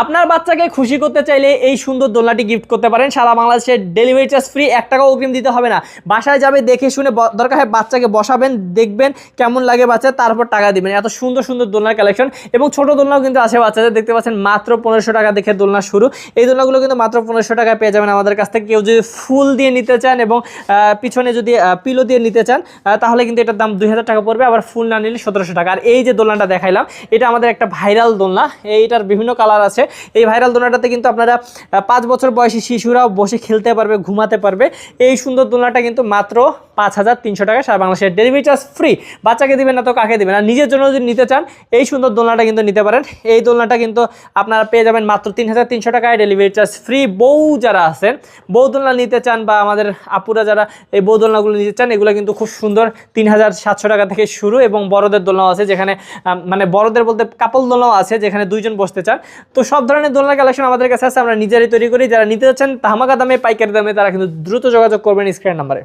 আপনার বাচ্চাকে খুশি করতে চাইলে এই সুন্দর দোলনাটি গিফট করতে পারেন। সারা বাংলাদেশে ডেলিভারি চার্জ ফ্রি, 1 টাকাও অগ্রিম দিতে হবে না। বাসায় যাবে, দেখে শুনে দরকার হয় বাচ্চাকে বসাবেন, দেখবেন কেমন লাগে বাচ্চা, তারপর টাকা দিবেন। এত সুন্দর সুন্দর দোলনার কালেকশন এবং ছোট দোলনাও কিন্তু আছে বাচ্চাদের, দেখতে পাচ্ছেন মাত্র 1500 টাকা দেখে দোলনা শুরু। এই দোলনাগুলো কিন্তু মাত্র 1500 টাকায় পেয়ে যাবেন আমাদের কাছ থেকে। কেউ যদি ফুল দিয়ে নিতে চান এবং পিছনে যদি পিলো দিয়ে নিতে চান তাহলে কিন্তু এটার দাম 2000 টাকা পড়বে, আবার ফুল না নিলে 1700 টাকা। আর এই যে দোলনাটা দেখাইলাম, এটা আমাদের একটা ভাইরাল দোলনা, এইটার বিভিন্ন কালার আছে। এই ভাইরাল দোলনাটাতে কিন্তু আপনারা 5 বছর বয়সী শিশুরাও বসে খেলতে পারবে, ঘুমাতে পারবে। এই সুন্দর দোলনাটা কিন্তু মাত্র 5300 টাকা, সারা বাংলাদেশের ডেলিভারি চার্জ ফ্রি। বাচ্চাকে দিবেন না তো কাকে দিবেন? আর নিজের জন্য যদি নিতে চান এই সুন্দর দোলনাটা কিন্তু নিতে পারেন। এই দোলনাটা কিন্তু আপনারা পেয়ে যাবেন মাত্র 3300 টাকায়, ডেলিভারি চার্জ ফ্রি। বউ যারা আছেন, বউ দোলনা নিতে চান বা আমাদের আপুরা যারা এই বউ দোলনাগুলো নিতে চান, এগুলো কিন্তু খুব সুন্দর 3700 টাকা থেকে শুরু। এবং বড়দের দোলনাও আছে, যেখানে মানে বড়দের বলতে কাপল দোলনাও আছে, যেখানে 2 জন বসতে চান। তো সব ধরনের দোলনা কালেকশন আমাদের কাছে আছে, আমরা নিজেরাই তৈরি করি। যারা নিতে চাচ্ছেন ধামাকা দামে, পাইকারি দামে, তারা কিন্তু দ্রুত যোগাযোগ করবেন স্ক্রিন নাম্বারে।